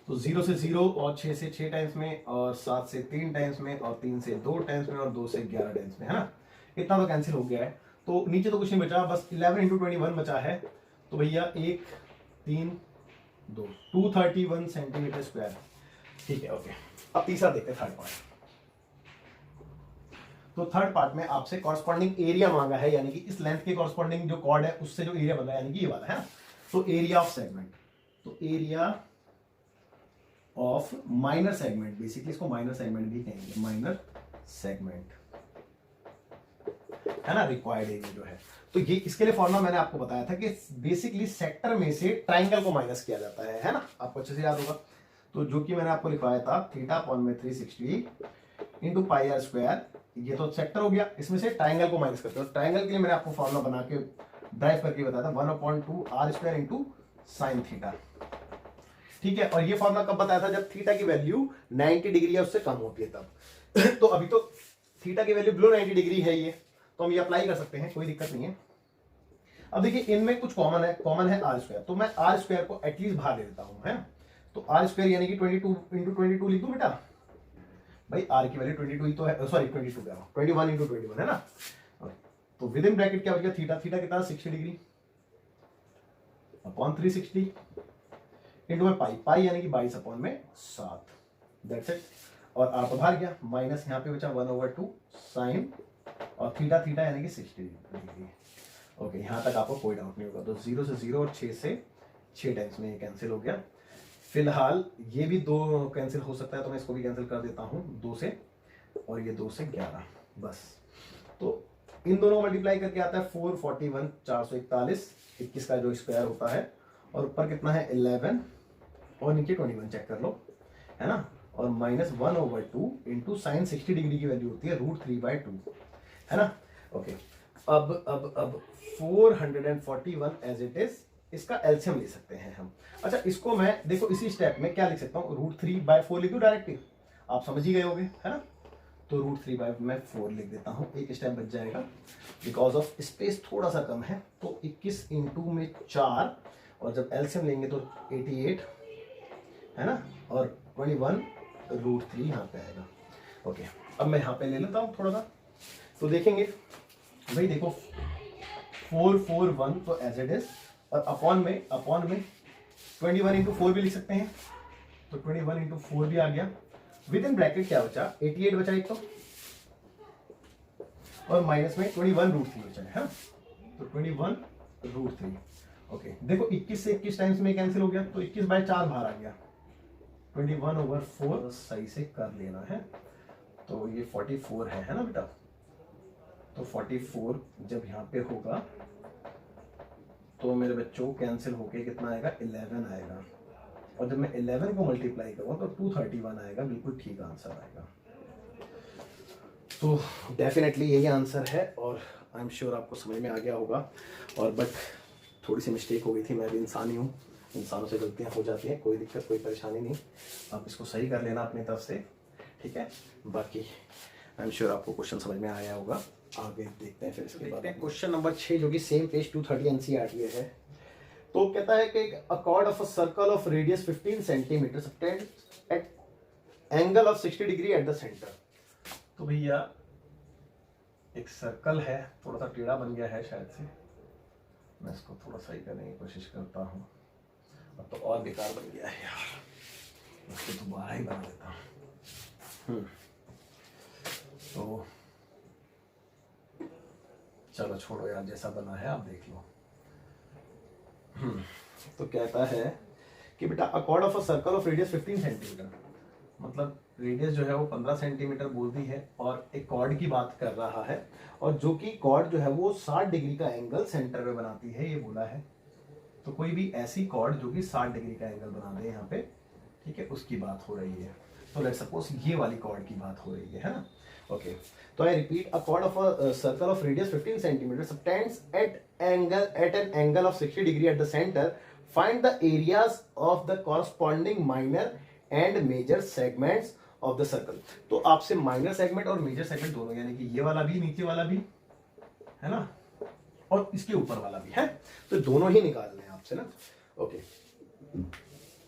तो 0 से 0 और 6 से 6 टाइम्स में, और 7 से 3 टाइम्स में, और 3 से 2 टाइम्स में, और 2 से 11 टाइम्स में, है ना। इतना तो कैंसिल हो गया है। तो नीचे तो कुछ नहीं बचा, बस 11 इंटू 21 बचा है। तो भैया 1 3 2 231 सेंटीमीटर स्क्वायर, ठीक है। ओके, अब तीसरा देखते हैं, थर्ड पार्ट। तो थर्ड पार्ट में आपसे कॉरस्पॉन्डिंग एरिया मांगा है, यानी कि इस लेंथ के कॉरस्पॉन्डिंग जो कॉर्ड है उससे जो एरिया बना है, यानी कि ये वाला है ना। तो एरिया ऑफ सेगमेंट, तो area of minor segment, basically इसको माइनर सेगमेंट भी कहेंगे, माइनर सेगमेंट, है ना, रिक्वायर्ड एरिया जो है। तो ये इसके लिए फॉर्मूला मैंने आपको बताया था कि बेसिकली सेक्टर में से ट्राइंगल को माइनस किया जाता है ना, आपको अच्छे से याद होगा। तो जो कि मैंने आपको लिखवाया था थीटा अपॉन में 360 इंटू पाई आर स्क्वायर, ये तो सेक्टर हो गया, इसमें से ट्राइंगल को माइनस करते हो। ट्राइंगल के लिए मैंने आपको फॉर्मूला बना के ड्राइव करके बताया था 1/2 are square into sine theta, ठीक है। और ये फॉर्मूला कब बताया था, जब थीटा की वैल्यू 90 डिग्री या उससे कम होती है तब। तो अभी तो थीटा की वैल्यू बिलो 90 डिग्री है ये, तो हम ये अप्लाई कर सकते हैं, कोई दिक्कत नहीं है। अब देखिए इनमें कुछ कॉमन है आर स्क्वायर, तो मैं आर स्क्वायर को एटलीस्ट बाहर ले लेता हूं, है। तो आर स्क्वायर यानी कि 22 इंटू 22 लिख दूं बेटा, भाई आर की वैल्यू 22 ही तो है, सॉरी 22 कह रहा हूं, 21 इंटू 21 है ना। तो विद इन ब्रैकेट क्या हो गया, थीटा, थीटा कितना 60 डिग्री, अपॉन 360 इंटू में पाई, पाई यानी कि 22/7, दैट्स इट। और आर तो बाहर गया, माइनस यहाँ पे बचा 1/2 साइन और थीटा, थीटा यानी कि 60 डिग्री। ओके, यहाँ तक आपको कोई डाउट नहीं होगा। तो 0 से 0 और 6 से 6 टाइम्स में ये कैंसिल हो गया। फिलहाल ये भी 2 कैंसिल हो सकता है, तो मैं इसको भी कैंसिल कर देता हूँ 2 से, और ये 2 से 11 बस। तो इन दोनों को मल्टीप्लाई करके आता है 441 441, 21 का जो स्क्वायर होता है, और ऊपर कितना है 11 और नीचे 21 चेक कर लो, है ना। और माइनस 1/2 इंटू साइन 60 डिग्री की वैल्यू होती है √3/2, है ना। ओके, अब 441 एज इट इज, इसका एलसीएम ले सकते हैं हम। अच्छा, इसको मैं देखो इसी स्टेप में क्या लिख सकता हूँ, √3/4 लिख दूं डायरेक्टली, आप समझ ही गए होगे, है ना। तो √3/4 लिख देता हूँ, एक स्टेप बच जाएगा, बिकॉज ऑफ स्पेस थोड़ा सा कम है। तो 21 इंटू में 4, और जब एलसीएम लेंगे तो 88, है ना, और 21 √3 यहाँ पे आएगा। ओके, अब मैं यहाँ पे ले लेता हूँ थोड़ा सा, तो देखेंगे भाई, देखो 441 तो एज इट इज, और अपॉन में 21 इंटू 4 भी लिख सकते हैं, तो 21 इंटू 4 भी आ गया। विद इन ब्रैकेट क्या बचा, 88 बचा एक तो, और माइनस में 21 √3 बचा है, तो 21 √3। ओके, देखो 21 से 21 टाइम्स में कैंसिल हो गया, तो 21/4 बाहर आ गया, 21/4 सही से कर लेना है। तो ये 44 है ना बेटा। तो 44 जब यहाँ पे होगा तो मेरे बच्चों कैंसिल होके कितना आएगा, 11 आएगा, और जब मैं 11 को मल्टीप्लाई करूँ तो 231 आएगा, बिल्कुल ठीक आंसर आएगा। तो डेफिनेटली यही आंसर है, और आई एम श्योर आपको समझ में आ गया होगा। और बट थोड़ी सी मिस्टेक हो गई थी, मैं भी इंसान ही हूँ, इंसानों से गलतियाँ हो जाती हैं, कोई दिक्कत कोई परेशानी नहीं, आप इसको सही कर लेना अपनी तरफ से, ठीक है। बाकी आई एम श्योर आपको क्वेश्चन समझ में आया होगा। आगे देखते हैं, फिर इसके बाद क्वेश्चन नंबर 6, जो कि सेम पेज 230 एनसीईआरटी है। तो कहता है कि a chord of a circle of radius 15 centimetre subtend at angle of 60 degree at the centre. तो भैया एक सर्कल है, थोड़ा सा टेढ़ा बन गया है शायद से, मैं इसको थोड़ा सही करने की कोशिश करता हूँ। अब तो और बेकार बन गया है यार, इसको दोबारा ही बना देता हूँ। तो चलो छोड़ो यार, जैसा बना है आप देख लो। तो कहता है कि बेटा अ chord of a circle of radius 15 centimetre, मतलब रेडियस जो है वो 15 सेंटीमीटर बोल दी है, और एक कॉर्ड की बात कर रहा है, और जो कि कॉर्ड जो है वो 60 डिग्री का एंगल सेंटर में बनाती है, ये बोला है। तो कोई भी ऐसी कॉर्ड जो कि 60 डिग्री का एंगल बना दे यहाँ पे, ठीक है, उसकी बात हो रही है। तो लेट्स सपोज ये वाली कॉर्ड की बात हो रही है ना। ओके, तो I repeat, a chord of a circle of radius 15 centimetre subtends at an angle of 60 degree at the centre, find the areas of the corresponding minor and major segments of the circle. तो आपसे minor segment और major segment दोनों, यानी कि ये वाला भी, नीचे वाला भी, है ना, और इसके ऊपर वाला भी है, तो दोनों ही निकालने हैं आपसे ना। ओके,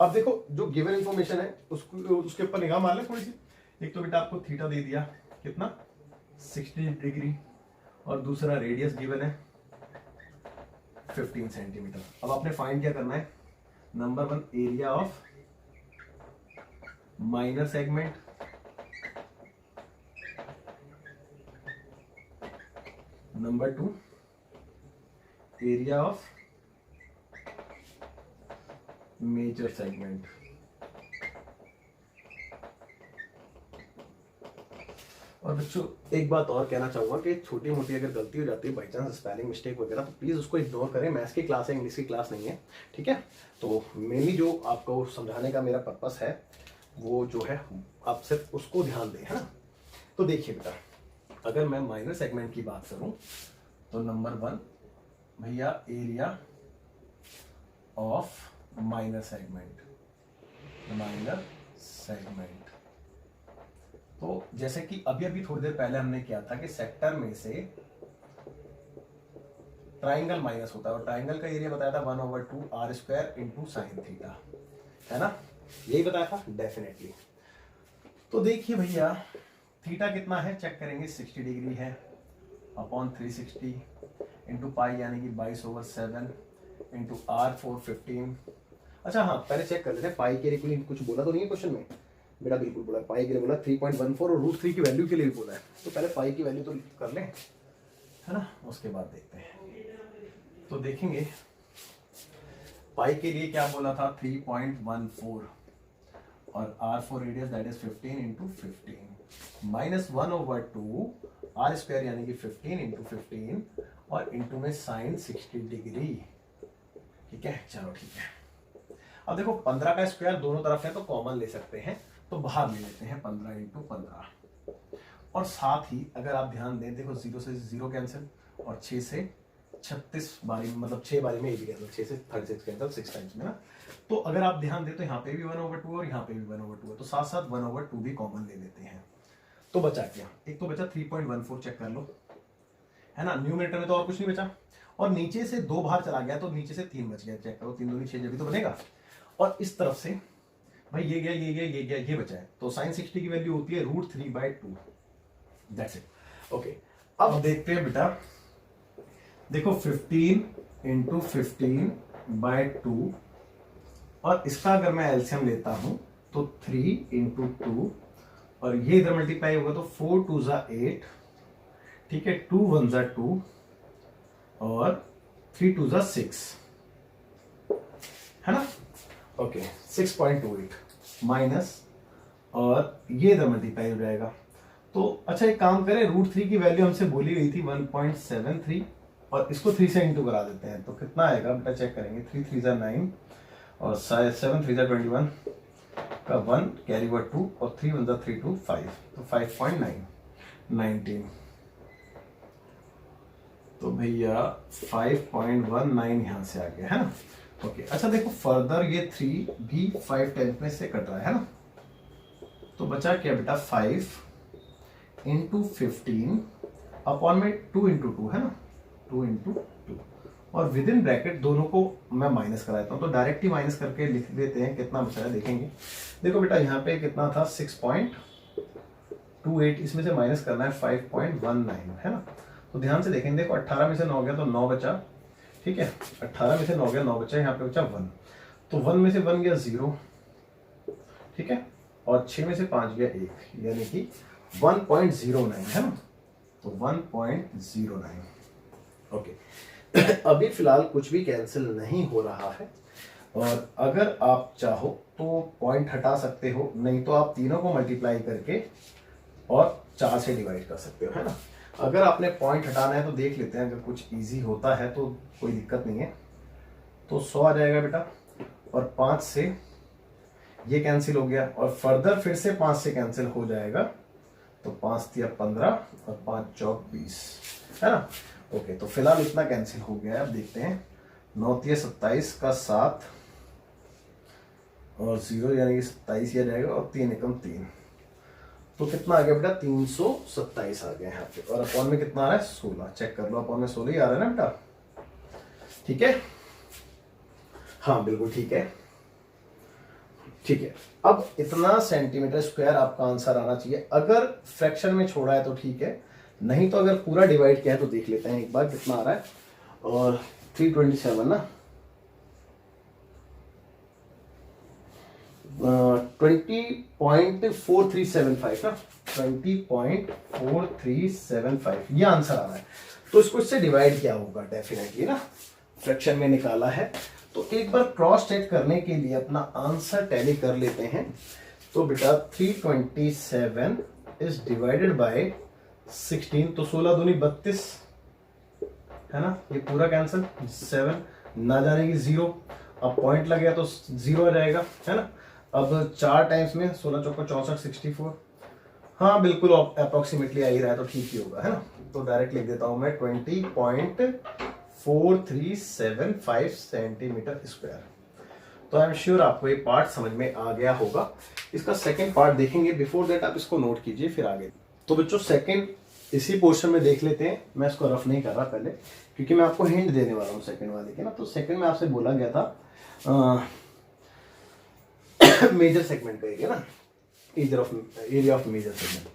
अब देखो जो गिवन इंफॉर्मेशन है उसके ऊपर निगाह मार ले थोड़ी सी। एक तो बेटा आपको थीटा दे दिया कितना, 60 डिग्री, और दूसरा रेडियस गिवन है 15 सेंटीमीटर। अब आपने फाइंड क्या करना है, number 1 area of minor segment, number 2 area of major segment. और बच्चों एक बात और कहना चाहूंगा कि छोटी मोटी अगर गलती हो जाती है बाई चांस, स्पेलिंग मिस्टेक वगैरह, तो प्लीज़ उसको इग्नोर करें। मैथ्स की क्लास है, इंग्लिश की क्लास नहीं है, ठीक है। तो मेनली जो आपको समझाने का मेरा पर्पस है वो जो है, आप सिर्फ उसको ध्यान दें, है ना। तो देखिए बेटा, अगर मैं माइनर सेगमेंट की बात करूं तो नंबर 1 भैया area of minor segment, minor segment. तो जैसे कि अभी थोड़ी देर पहले हमने किया था कि सेक्टर में से ट्राइंगल माइनस होता है, और ट्राइंगल का एरिया बताया था 1/2 r² इंटू साइन थीटा, है ना, यही बताया था डेफिनेटली। तो देखिए भैया थीटा कितना है चेक करेंगे, 60 डिग्री है, अपॉन 360 इंटू पाई यानी कि 22/7 इंटू आर फोर 15। अच्छा हाँ, पहले चेक कर लेते हैं पाई के लिए कोई कुछ बोला तो नहीं है क्वेश्चन में। बेटा बिल्कुल बोला, पाई के लिए बोला 3.14 और √3 की वैल्यू के लिए भी बोला है। तो पहले पाई की वैल्यू तो कर लें, है ना, उसके बाद देखते हैं। तो देखेंगे पाई के लिए क्या बोला था, 3.14 और R for radius that is 15 into 15 minus 1/2 are square यानी कि 15 इंटू 15 और इंटू में साइन 60 डिग्री। ठीक है, चलो ठीक है। अब देखो 15 का स्क्वायर दोनों तरफ है तो कॉमन ले सकते हैं, तो बाहर ले लेते हैं 15 इंटू 15। और साथ ही अगर आप ध्यान दें, देखो 0 से 0 कैंसिल और 6 से 36 बारी, मतलब 6 बारी में ये भी कैंसिल, 6 से 36 कैंसिल 6 टाइम्स में ना। तो अगर आप ध्यान दें तो यहाँ पे भी 1/2 और यहाँ पे भी 1/2 है, तो साथ साथ 1/2 भी कॉमन ले लेते हैं। तो बचा क्या, एक तो बचा 3.14, चेक कर लो, है ना, न्यूमरेटर में तो और कुछ नहीं बचा। और नीचे से 2 बाहर चला गया तो नीचे से 3 बच गया, चेक करो, 3 दूनी 6 जब भी तो बनेगा। और इस तरफ से भाई ये गया, ये गया, ये गया, ये बचा है, तो साइन 60 की वैल्यू होती है √3/2। That's it. ओके, अब देखते हैं बेटा, देखो 15 इंटू 15/2 और इसका अगर मैं एलसीएम लेता हूं तो 3 इंटू 2 और ये इधर मल्टीप्लाई होगा तो 4 2 ज़ा 8, ठीक है, 2 1 ज़ा 2 और 3 2 ज़ा 6, है ना। ओके, 6.28 माइनस और ये इधर मल्टीप्लाई हो जाएगा। तो अच्छा एक काम करें, √3 की वैल्यू हमसे बोली गई थी 1.73 और इसको 3 से इंटू करा देते हैं, तो कितना आएगा बेटा, चेक करेंगे। 3 3 ज़ा 9 और 7 3 ज़ा 21 का 1 कैरी हुआ 2 और 3 1 ज़ा 3 2 5, तो 5.9 19, तो भैया 5.19 यहां से आ गया, है ना। ओके, अच्छा देखो फर्दर ये 3 भी 5 10 में से कट रहा है ना, तो बचा क्या बेटा 5 इंटू 15 अपॉन में 2 इंटू 2, है ना, 2 इंटू 2 और विद इन ब्रैकेट दोनों को मैं माइनस कराता हूँ, तो डायरेक्ट ही माइनस करके लिख देते हैं कितना बचा है, देखेंगे। देखो बेटा यहाँ पे कितना था 6.28, इसमें से माइनस करना है 5.19, है ना। तो ध्यान से देखेंगे, देखो 18 में से 9 गया तो 9 बचा, ठीक है, 18 में से 9 गया, 9 बचा, यहाँ पे बचा 1, तो 1 में से 1 गया 0, ठीक है, और 6 में से 5 गया 1, यानी कि 1.09, है ना, तो 1.09। ओके, अभी फिलहाल कुछ भी कैंसिल नहीं हो रहा है और अगर आप चाहो तो पॉइंट हटा सकते हो, नहीं तो आप तीनों को मल्टीप्लाई करके और 4 से डिवाइड कर सकते हो, है ना। अगर आपने पॉइंट हटाना है तो देख लेते हैं, अगर कुछ इजी होता है तो कोई दिक्कत नहीं है। तो 100 आ जाएगा बेटा और 5 से ये कैंसिल हो गया और फर्दर फिर से 5 से कैंसिल हो जाएगा, तो 5 तिया 15 और 5 चौक 20, है ना। ओके, तो फिलहाल इतना कैंसिल हो गया है। अब देखते हैं 9 तिया 27 का 7 और 0 यानी कि 27 आ जाएगा और 3 एकम 3, तो कितना आ गया बेटा 327 आ गया यहाँ पे। और अपॉन में कितना आ रहा है 16, चेक कर लो, अपॉन में 16 ही आ रहा है ना बेटा, ठीक है, हाँ बिल्कुल ठीक है, ठीक है। अब इतना सेंटीमीटर स्क्वायर आपका आंसर आना चाहिए, अगर फ्रैक्शन में छोड़ा है तो ठीक है, नहीं तो अगर पूरा डिवाइड किया है तो देख लेते हैं एक बार कितना आ रहा है। और 327 ना 20.4375 ना 20.4375 ये आंसर आ रहा है। तो इसको इससे डिवाइड किया होगा डेफिनेटली ना, फ्रैक्शन में निकाला है। तो एक बार क्रॉस चेक करने के लिए अपना आंसर टैली कर लेते हैं। तो बेटा 327 इज डिवाइडेड बाय 16, तो 16 दूनी 32, है ना, ये पूरा कैंसिल, 7 ना जाने की 0, अब पॉइंट लग गया तो 0 आ जाएगा, है ना। अब 4 टाइम्स में 16 चौका 64 64, हाँ बिल्कुल अप्रोक्सीमेटली आ ही रहा है, तो ठीक ही होगा, है ना। तो डायरेक्ट लिख देता हूं मैं 20.4375 सेंटीमीटर स्क्वायर। तो आई एम श्योर आपको ये पार्ट समझ में आ गया होगा। इसका सेकंड पार्ट देखेंगे, बिफोर दैट आप इसको नोट कीजिए फिर आगे। तो बच्चों सेकंड इसी पोर्शन में देख लेते हैं, मैं इसको रफ नहीं कर रहा पहले क्योंकि मैं आपको हिंट देने वाला हूँ सेकंड वाले के ना। तो सेकंड में आपसे बोला गया था मेजर सेगमेंट का एरिया ना, एरिया ऑफ मेजर सेगमेंट।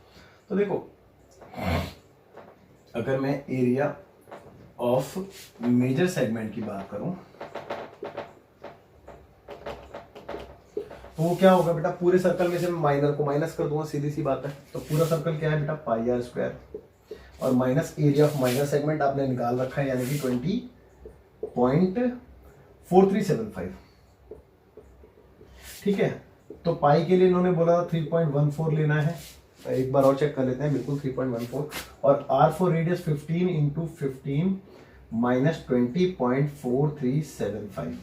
तो देखो अगर मैं एरिया ऑफ मेजर सेगमेंट की बात करूं तो वो क्या होगा बेटा, पूरे सर्कल में से मैं माइनर को माइनस कर दूंगा, सीधी सी बात है। तो पूरा सर्कल क्या है बेटा, पाई आर स्क्वायर, और minus area of minor segment आपने निकाल रखा है, यानी कि 20.4375। ठीक है, तो पाई के लिए इन्होंने बोला 3.14 लेना है, एक बार और चेक कर लेते हैं, बिल्कुल 3.14। और R for radius 15 into 15 minus 20.4375।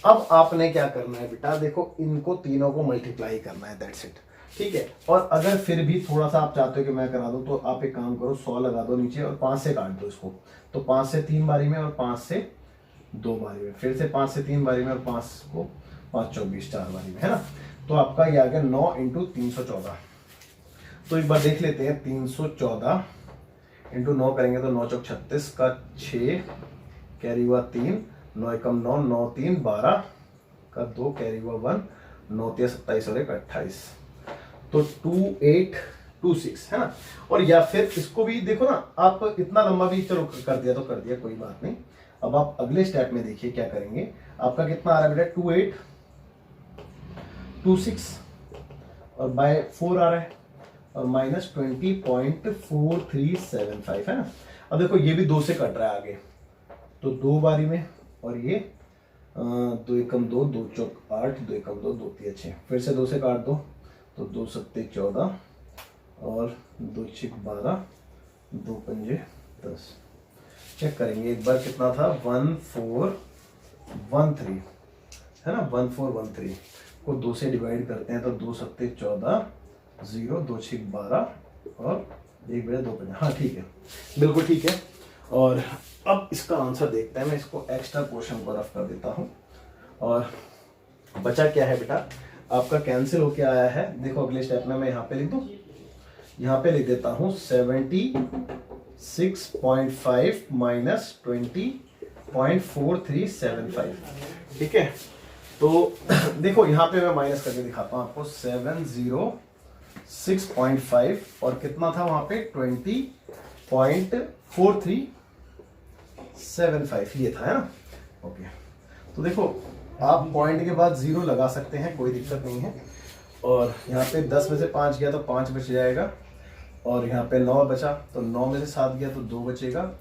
अब आपने क्या करना है बेटा, देखो इनको तीनों को मल्टीप्लाई करना है, दैट्स इट। ठीक है, और अगर फिर भी थोड़ा सा आप चाहते हो कि मैं करा दूं, तो आप एक काम करो, 100 लगा दो नीचे और 5 से काट दो इसको। तो 5 से 3 बारी में और 5 से 2 बारी में, फिर से 5 से 3 बारी में और 5 को 5 24 4 बारी में, है ना। तो आपका ये आ गया 9 इंटू 314। तो एक बार देख लेते हैं, 314 इंटू 9 करेंगे तो 9 चौक 36 का 6 कैरी हुआ 3, 9 एकम 9, 9 3 12 का 2 कैरी हुआ 1, 9 3 27 और 1 28। तो 2826 है ना। और या फिर इसको भी देखो ना, आप इतना लंबा भी चलो कर दिया तो कर दिया, कोई बात नहीं। अब आप अगले स्टेप में देखिए क्या करेंगे, आपका कितना आ रहा है बेटा, 2826 और बाय 4 आ रहा है, और माइनस 20.4375 है ना। अब देखो ये भी 2 से कट रहा है आगे, तो 2 बारी में, और ये 2 एकम 2, 2 चौक 8, 2 एकम 2, 2 3 6, फिर से 2 से काट दो, तो 2 सत्ते 14 और 2 6 12, 2 पंजे 10। चेक करेंगे एक बार कितना था, 1413 है ना। 1413 को 2 से डिवाइड करते हैं तो 2 सत्ते 14, 0 2 6 12 और 1 बजे 2 पंजे, हाँ ठीक है, बिल्कुल ठीक है। और अब इसका आंसर देखते हैं, मैं इसको एक्स्ट्रा पोर्शन को रफ कर देता हूँ। और बचा क्या है बेटा, आपका कैंसिल होके आया है। देखो अगले स्टेप में मैं यहाँ पे लिख दूँ, यहाँ पे लिख देता हूँ 76.5 माइनस 20.4375। ठीक है, तो देखो यहाँ पे मैं माइनस करके दिखाता हूँ आपको, 706.5 और कितना था वहां पे 20.4375 ये था, है ना। ओके, तो देखो आप पॉइंट के बाद 0 लगा सकते हैं, कोई दिक्कत नहीं है। और यहाँ पे 10 में से 5 गया तो 5 बच जाएगा, और यहाँ पे 9 बचा तो 9 में से 7 गया तो 2 बचेगा,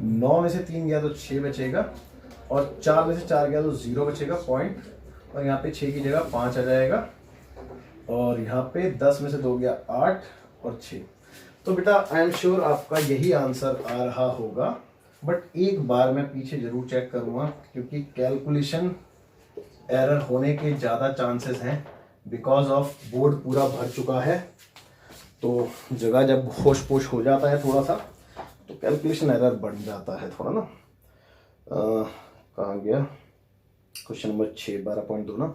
9 में से 3 गया तो 6 बचेगा, और 4 में से 4 गया तो 0 बचेगा पॉइंट, और यहाँ पे 6 की जगह 5 आ जाएगा, और यहाँ पे 10 में से 2 गया 8 और 6। तो बेटा आई एम श्योर आपका यही आंसर आ रहा होगा, बट एक बार मैं पीछे जरूर चेक करूँगा, क्योंकि कैलकुलेशन एरर होने के ज़्यादा चांसेस हैं, बिकॉज ऑफ बोर्ड पूरा भर चुका है। तो जगह जब होश पोश हो जाता है थोड़ा सा, तो कैलकुलेशन एरर बढ़ जाता है थोड़ा ना। कहाँ गया क्वेश्चन नंबर 6, 12.2 ना,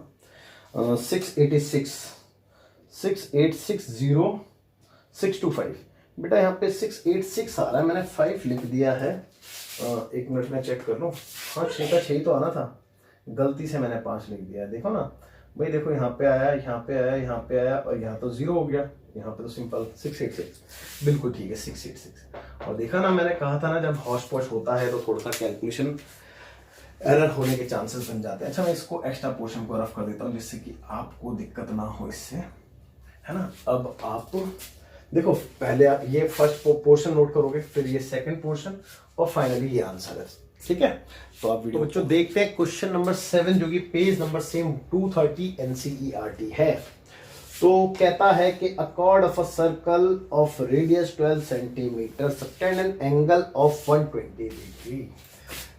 6860625 बेटा, यहाँ पे 686 आ रहा है, मैंने 5 लिख दिया है। एक मिनट में चेक कर लूँ, हाँ 6 का 6 तो आना था, गलती से मैंने 5 लिख दिया है। देखो ना भाई, देखो यहाँ पे आया, यहाँ पे आया, यहाँ पे आया, और यहाँ तो 0 हो गया, यहाँ पे तो सिंपल 686, बिल्कुल ठीक है 686। और देखा ना, मैंने कहा था ना, जब हॉश पॉश होता है तो थोड़ा सा कैलकुलेशन एरर होने के चांसेस बन जाते हैं। अच्छा, मैं इसको एक्स्ट्रा पोर्शन को रफ कर देता हूँ, जिससे कि आपको दिक्कत ना हो इससे, है ना। अब आप देखो, पहले आप ये फर्स्ट पोर्शन नोट करोगे, फिर ये सेकंड पोर्शन, और फाइनली ये आंसर है। ठीक है, तो आप वीडियो बच्चों देखते हैं क्वेश्चन नंबर 7, जो कि पेज नंबर सेम 230 NCERT है। तो कहता है कि a chord of a circle of radius 12 centimetre subtend N angle of 120 degree.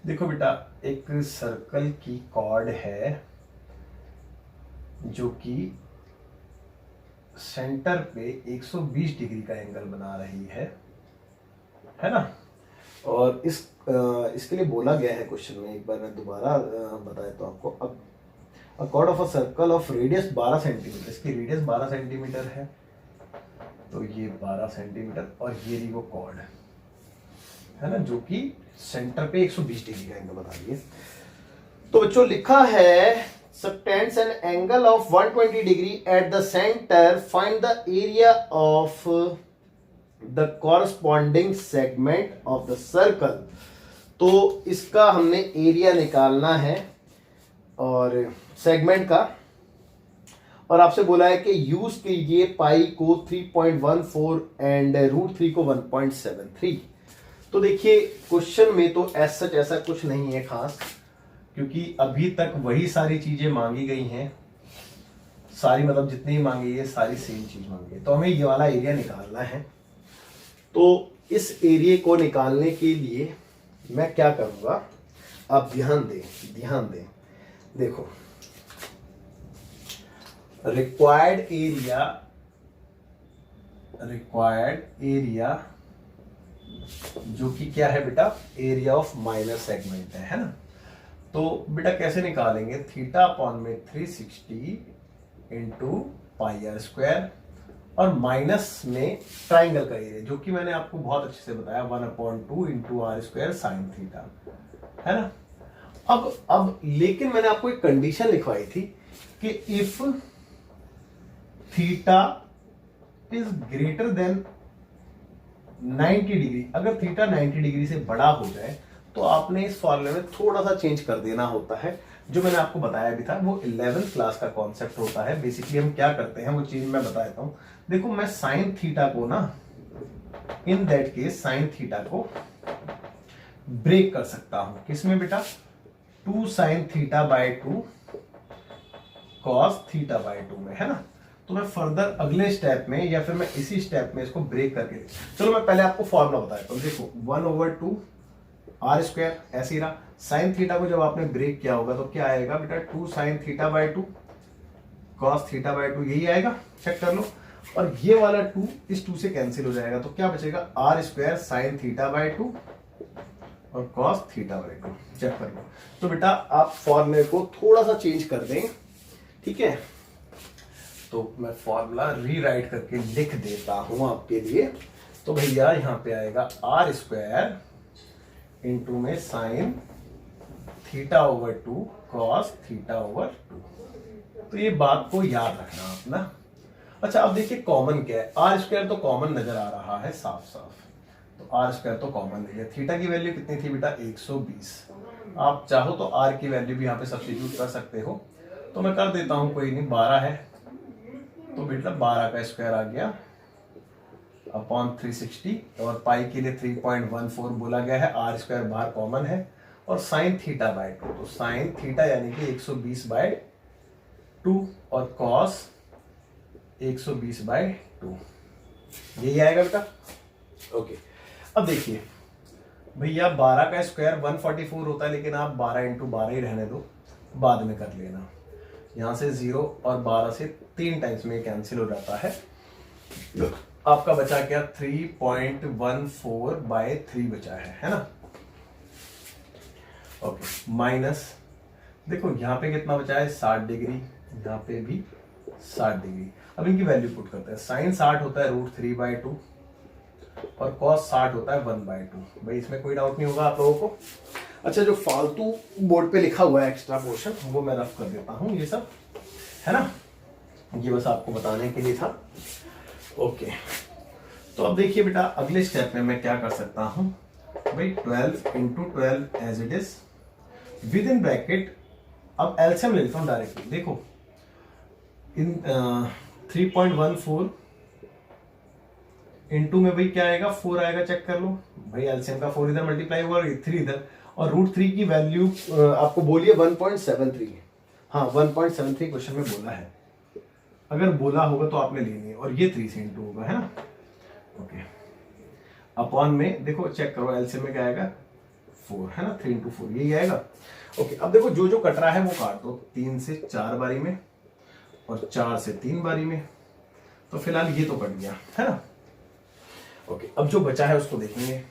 देखो बेटा, एक सर्कल की कॉर्ड है जो कि सेंटर पे 120 डिग्री का एंगल बना रही है ना। और इसके लिए बोला गया है क्वेश्चन में, एक बार मैं दोबारा बताया तो आपको। अब अ chord of a circle of radius 12 centimetre, इसकी रेडियस 12 सेंटीमीटर है, तो ये 12 सेंटीमीटर, और ये रही वो कॉर्ड है ना, जो कि सेंटर पे 120 डिग्री का एंगल बना रही है। तो बच्चों लिखा है subtends an angle of 120 degree at the center, find the area of the corresponding segment of the circle। तो इसका हमने एरिया निकालना है और सेगमेंट का, और आपसे बोला है कि यूज कीजिए पाई को 3.14 एंड √3 को 1.73। तो देखिए क्वेश्चन में तो ऐसा कुछ नहीं है खास, क्योंकि अभी तक वही सारी चीजें मांगी गई हैं, सारी मतलब जितनी मांगी है सारी सेम चीज मांगी है। तो हमें ये वाला एरिया निकालना है। तो इस एरिया को निकालने के लिए मैं क्या करूंगा, आप ध्यान दें। देखो रिक्वायर्ड एरिया जो कि क्या है बेटा, एरिया ऑफ माइनर सेगमेंट है ना। तो बेटा कैसे निकालेंगे, थीटा अपॉन में 360 इंटू पाई आर स्क्वायर और माइनस में ट्राइंगल का एरिया, जो कि मैंने आपको बहुत अच्छे से बताया 1/2 into are square sine theta, है ना। अब लेकिन मैंने आपको एक कंडीशन लिखवाई थी कि if theta is greater than 90 degree, अगर थीटा 90 डिग्री से बड़ा हो जाए तो आपने इस फॉर्मूले में थोड़ा सा चेंज कर देना होता है। जो मैंने आपको बताया भी था वो 11th क्लास का कॉन्सेप्ट होता है। बेसिकली हम क्या करते हैं वो चीज मैं बता देता हूं। देखो मैं साइन थीटा को ना, in that case sine theta को ब्रेक कर सकता हूं किसमें बेटा, 2 sin theta by 2 cos theta by 2 में, है ना। तो मैं फर्दर अगले स्टेप में या फिर मैं इसी स्टेप में इसको ब्रेक करके, चलो मैं पहले आपको फॉर्मूला बताता हूं। देखो 1/2 आर स्क्वायर ऐसे ही रहा। साइन थीटा को जब आपने ब्रेक किया होगा तो क्या आएगा बेटा, 2 sin theta by 2 cos theta by 2, यही आएगा, चेक कर लो। और ये वाला 2 इस 2 से कैंसिल हो जाएगा, तो क्या बचेगा, R square sine theta by 2 और कॉस थीटा बाय 2, चेक कर लो। तो बेटा आप फॉर्मूले को थोड़ा सा चेंज कर दें, ठीक है। तो मैं फॉर्मूला रीराइट करके लिख देता हूं आपके लिए। तो भैया यहां पे आएगा आर स्क्वायर इंटू में sine theta over 2 cos theta over 2। तो ये बात को याद रखना आप ना। अच्छा अब देखिए कॉमन क्या है, आर स्क्वायर तो कॉमन नजर आ रहा है साफ साफ, तो आर स्क्वायर तो कॉमन है। थीटा की वैल्यू कितनी थी बेटा, 120। आप चाहो तो आर की वैल्यू भी यहाँ पे सब्स्टिट्यूट कर सकते हो, तो मैं कर देता हूं, कोई नहीं। 12 है तो बेटा 12 का स्क्वायर आ गया अपॉन 360, और पाई के लिए 3.14 बोला गया है, आर स्क्वायर बाहर कॉमन है, और साइन थीटा बाय 2, तो साइन थीटा यानी कि 120 बाय 2 और कॉस 120 बाय 2, यही आएगा बेटा। ओके अब देखिए भैया 12 का स्क्वायर 144 होता है, लेकिन आप 12 इंटू 12 ही रहने दो, बाद में कर लेना। यहां से 0 और 12 से 3 टाइम्स में कैंसिल हो जाता है। आपका बचा क्या, 3.14 बाय 3 बचा है ना। ओके माइनस, देखो यहाँ पे कितना बचा है, 60 डिग्री, यहाँ पे भी 60 डिग्री। अब इनकी वैल्यू पुट करते हैं। साइन 60 होता है √3/2 और कॉस 60 होता है 1/2। भाई इसमें कोई डाउट नहीं होगा आप लोगों को। अच्छा जो फालतू बोर्ड पे लिखा हुआ है एक्स्ट्रा पोर्शन, वो मैं रफ कर देता हूँ, ये सब है ना, ये बस आपको बताने के लिए था। ओके तो अब देखिए बेटा अगले स्टेप में मैं क्या कर सकता हूं भाई, 12 into 12 as it is within bracket. अब एलसीएम ले लेता हूं डायरेक्टली। देखो इन 3.14 इंटू में भाई क्या आएगा, 4 आएगा, चेक कर लो भाई। एलसीएम का 4 इधर मल्टीप्लाई हुआ, 3 इधर, और √3 की वैल्यू आपको बोलिए 1.73 है। हाँ 1.73 क्वेश्चन में बोला है, अगर बोला होगा तो आपने लेनी है, और ये 3 से इंटू होगा, है ना। ओके अपॉन में देखो चेक करो, एलसीएम में क्या आएगा 4, है ना, 3 इंटू 4 यही आएगा। ओके अब देखो जो जो कट रहा है वो काट दो, 3 से 4 बारी में और 4 से 3 बारी में, तो फिलहाल ये तो कट गया, है ना। ओके अब जो बचा है उसको देखेंगे।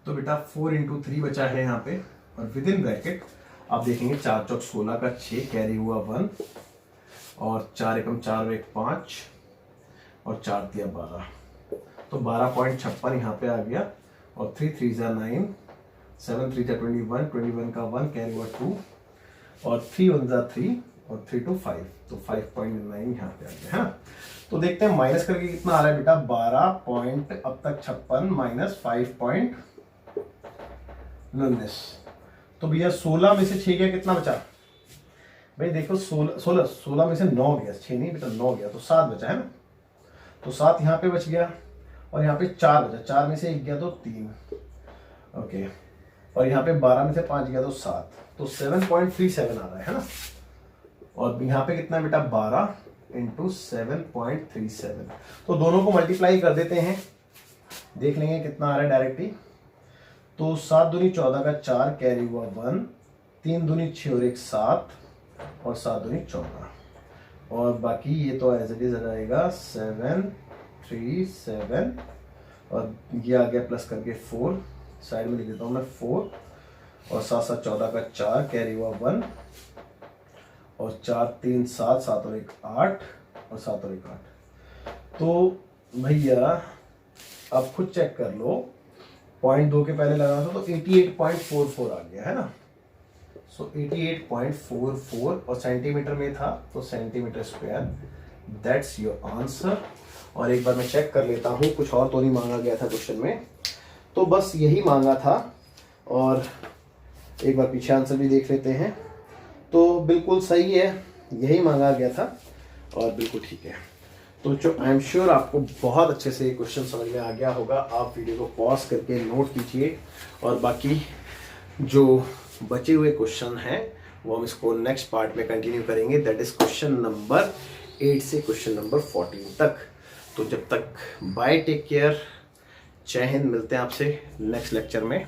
तो बेटा 4 इंटू 3 बचा है यहाँ पे, और विद इन ब्रैकेट आप देखेंगे 4 चौक 16 का 6 कैरी हुआ 1, और 4 एकम 4 और 1 5, और 4 तिया 12, तो 12.56 यहाँ पे आ गया, और 3 3 जा 9, 7 3 जा 21, 21 का 1 कैरी हुआ 2, और 3 1 जा 3, और 3 2 5, तो 5.9 यहाँ पे आ गया, है ना। तो देखते हैं माइनस करके कितना आ रहा है बेटा, 12 पॉइंट अब तक 56 माइनस 5.19, तो भैया 16 में से 6 गया, कितना बचा भाई देखो 16 में से 9 गया, 6 नहीं बेटा 9 गया, तो 7 बचा है ना, तो 7 यहाँ पे बच गया और यहाँ पे 4 बचा, 4 में से 1 गया तो 3, ओके, और यहाँ पे 12 में से 5 गया तो 7, तो 7.37 आ रहा है ना। और यहाँ पे कितना बेटा 12 इंटू 7.37, तो दोनों को मल्टीप्लाई कर देते हैं, देख लेंगे कितना आ रहा है डायरेक्टली। तो 7 दूनी 14 का 4 कैरी हुआ 1, 3 दूनी 6 और 1 7 और 7 दूनी 14, और बाकी ये तो एज इट इज रहेगा 737, और ये आ गया प्लस करके 4, साइड में लिख देता हूँ मैं 4, और 7 7 14 का 4 कैरी हुआ 1, और 4 3 7, 7 और 1 8, और 7 और 1 8। तो भैया आप खुद चेक कर लो, 0.2 के पहले लगा था तो 88.44 आ गया है ना। सो 88.44 और सेंटीमीटर में था तो centimetre square, that's your answer. और एक बार मैं चेक कर लेता हूँ, कुछ और तो नहीं मांगा गया था क्वेश्चन में, तो बस यही मांगा था। और एक बार पीछे आंसर भी देख लेते हैं, तो बिल्कुल सही है, यही मांगा गया था और बिल्कुल ठीक है। तो जो आई एम श्योर आपको बहुत अच्छे से ये क्वेश्चन समझ में आ गया होगा। आप वीडियो को पॉज करके नोट कीजिए, और बाकी जो बचे हुए क्वेश्चन हैं वो हम इसको नेक्स्ट पार्ट में कंटिन्यू करेंगे, दैट इज क्वेश्चन नंबर 8 से क्वेश्चन नंबर 14 तक। तो जब तक बाय, टेक केयर, जय हिंद, मिलते हैं आपसे नेक्स्ट लेक्चर में।